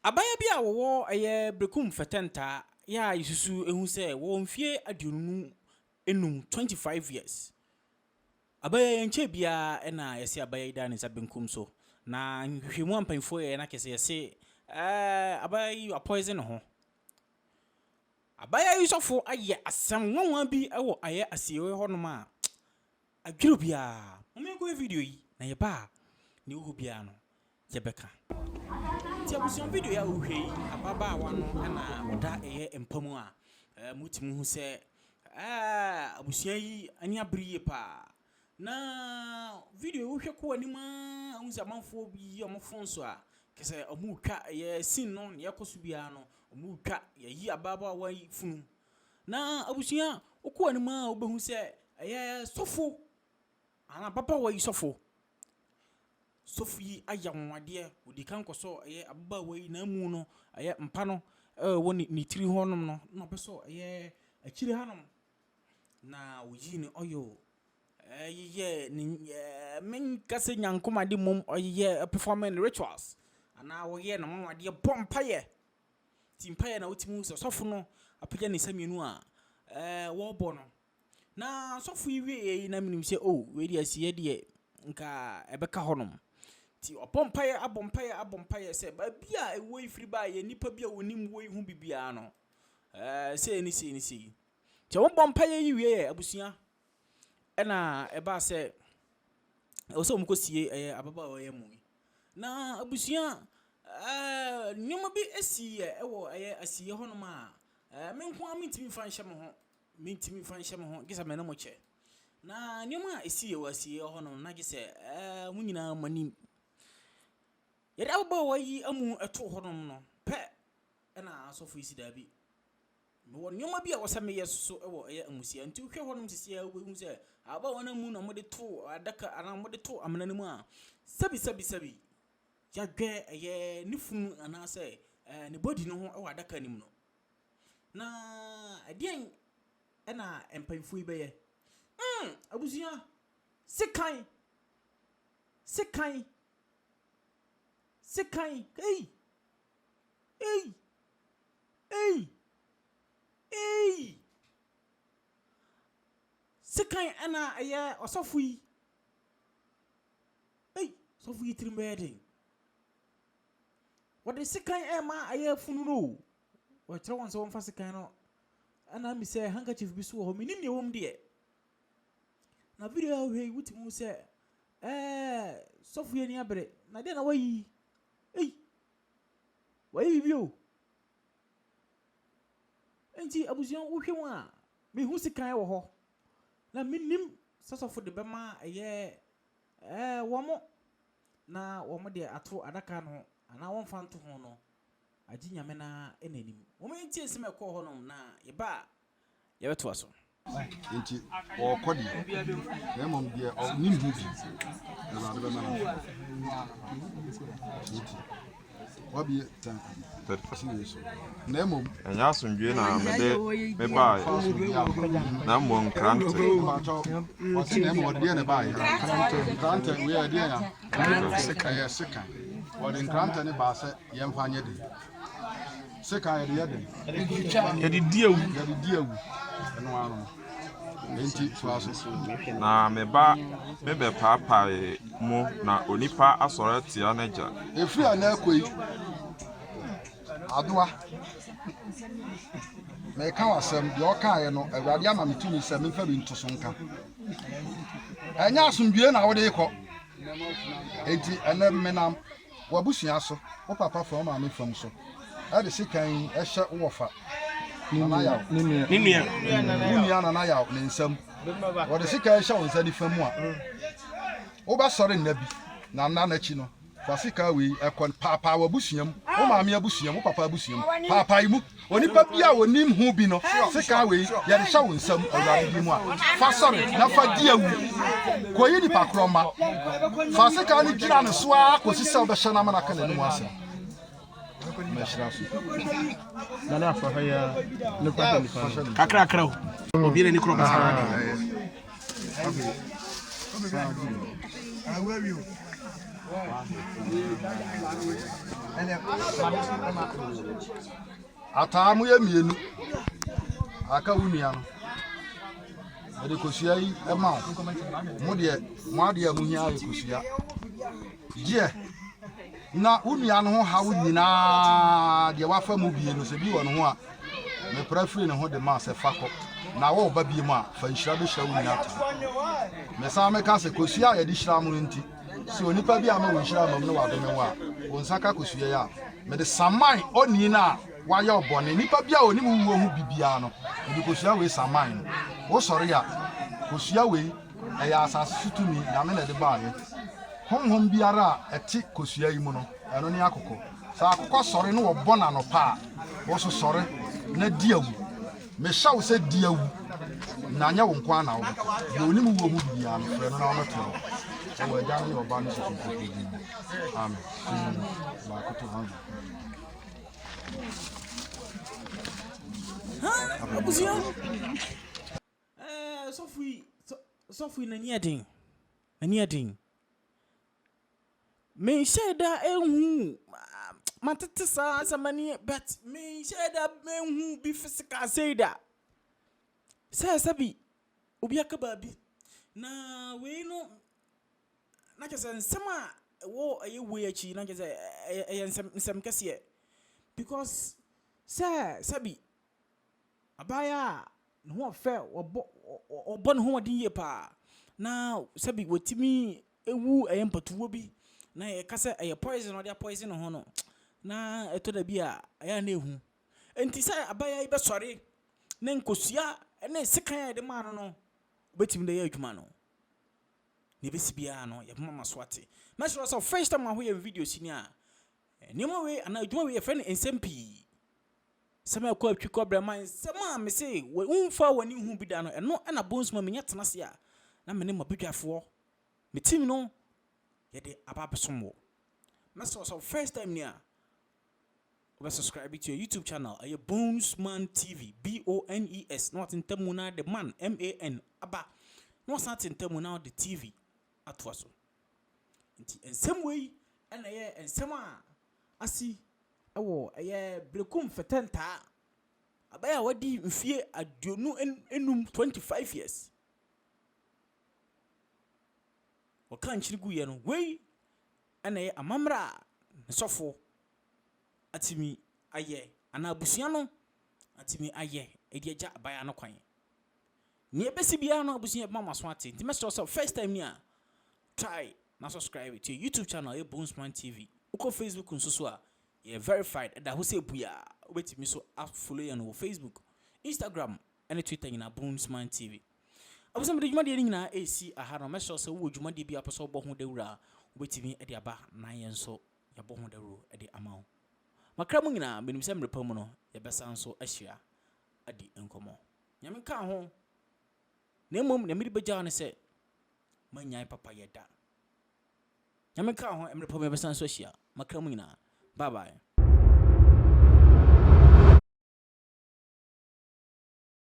Abaya bi a wo eye brekum fetenta ya isusu ehu se wo mfie aduonu enum 25 years. Abaya yenche bia na yesi abaya ida ne sabenkum so na hwehwemu ampanfo ye na kese yesi abaya yi poison ho. Abaya yi sofo aye asem nwanwa bi ewo aye asiwe ho no ma adwiro bia mo video yi na ye ba ne wo bia no ye beka. Ti abusuan video ya uhwei ababa wano na oda eye empamu a mutimu hu se abusuan yi ani abriye pa na video uhwe ko anima hu se amanfo bi omofon so a kese omutwa ye sin no ne yakoso bia no omutwa yi ababa wa funu na abusuan okko anima obehu se eye sofo ana papa wa yi sofo Sofi ayamwade odi kan koso eye ababa wei na mu no eye mpa no woni ni tiri honom no no beso eye akire hanom na oyi ni oyo eye ni men kase nyankoma de mom eye performing rituals ana wo ye no mwade bompaye timpaye na otimu so sofo no apagya ni samienu a wo bo no na sofo yi wie na minim se we dia sie de nka ebeka honom ti abompaye se ba bia ewo ifiri ba ye nipa bia wonim wo hu bibia no se ni ti wo bompaye yi wie abusuan na eba se o so mkosie ababa wo ye mu na abusuan nyoma bi asiye ewo asiye hono ma menko amintimi fa nhye mo ho gisa me na mo che na nyoma asiye wo asiye hono na gise munyina manim yede ababa wayi amu eto honom no pe na asofo isi dabi no nyoma bi a wosame yeso ewo amusia nti hwe honom sisi a wobehu se aba wana mu na mode to adaka ana mode to amananimu a sabi yagwe nifunu ana se ne body no ho ewo adaka nim no na adien na empanfu ibe abusia sekan sekan ana aya osofu yi sofu yi trimbede what the sekan ma aya funu no wa kire won so won fa sekan no ana mi se handkerchief bi so ho mi ni wom de na video ahwe wutimu se sofu yi ni abre na de na wayi wayi bio enti abuzian wohwe a me hu sekan wo ho na minim sosofu de bema womo na womo de ato adaka no ana won fa nto ho no aginya me na enanim womo enti esem ekọ ho no na yeba yebeto aso enti o kodi na mom bia o nim hu bi na ba bema na wabi tan fashion na mom enya asundwe na mede me ba na mo nkrante wasi na mo de na ba nkrante we ade ya seka wodi nkrante ne ba se yemfa anye de seka ya de diawu eno anu enti so na me ba me be papa mu na onipa asore tia na ja efri ana akoi adoa me ka wasem de okaye no awurade ama metumi se me fa bi ntoso nka enya asomdue na wode ikọ enti ene menam wabusua so wo papa from ma me fam so e de sikan ehye wofa nina na ya ne nsam wo de sikan ehye wo nsani fam a wo ba sore nabi na na chi no fasika we ekon papa wabusuam wo ma me abusuam wo papa abusuam papa imu onipa bia wonim hu bi no sika we ye de sha wo nsam awurade bi mu a fa sore na fa di awu ko yi ni pakroma fasika ni gina ne so a ko sisa obehye na mana kana ni mu ase Nana fa haya ne kwata ni fa kakra obi ne kro basa I will you. Atamu ye mienu. Aka wunia no. Ede kosua yi ema mo de amuhia ye kosua. Je na wunia no ho hawo nyina de wafa mu bie no se bi wo no ho a me prafiri ne ho de ma se fako na wo ba bie mu a fa nhira be hira wunia ta me sa me ka se kosua ye de hira mu nti si onipa bi ama wo hira mam no wa do me wa wo nsaka kosua ya me de saman oni na wa ya obone nipa bia oni mu wo hu bibia no de kosua we saman no wo sori ya kosua we e ya asase sutumi na me na de ba ye honhom biara eti kosua yi mu no eno ni akoko sa akoko sori no wo bona no pa wo so sori na diawu me sha wo se diawu na nya wo nkwa na wo de oni mu wo hu bibia no fre no na wo meto wo ja no oba no so ko amen ba ko to han Abusia. Sofui na niading. Me sheda ehu matete sa samani but me sheda ehu bi physical saida. Say sabi obi akaba bi na we no na kese nsema wo aye we achi na kese nsem kese because say sabi abaya no affair obo no ho odin ye pa na sabi wotimi ewu ayempatuwo bi na ye kase aye poison or dia poison ho no na eto da bi a aya na ehu enti say abaya ibe sori na nkosua na sekan de ma no obetimi de ye adwuma no ne besi bia no ye mama swate na sure so first time aho ye video sini a niam we ana adwuma we ye friend ensmp sama ko atwi ko brama sama me say we unfa wani hu bi da no eno na bonsma me nyatena se a na me ne mabedwafo me team no ye de ababesomo me so first time nia we subscribe to your YouTube channel aye Bonesman TV BONES not in temuna the man MAN aba no sat in temuna the TV atwaso nti ensem we na ye ensem a asi ewo aye brekum fetenta abaya wadi mfie aduonu enum 25 years o kan chirigu ye no we na ye amamra nsofo atimi aye ana abusia no atimi aye ediaja abaya no kwan ni ebesi bia no abusia mama so ate nti meso so first time ni a try na subscribe to YouTube channel Bonesman TV uko Facebook nsusu a ye verified da ho se buya obetimi so follow you no Facebook Instagram and Twitter na Bonesman TV abusam de dwumade ni na esi aha no meso so wo dwumade bia peso obo ho dawura obetimi e de aba na yenso ye bo ho dawuro e de ama makra mu nyina benim se mrepa mu no ye besa nso ahia adi enkomo nyame ka ho na emom na miri beja ne se manyai papa ye da nyame ka ho mrepa mu ye besa nso ahia makra mu nyina bye bye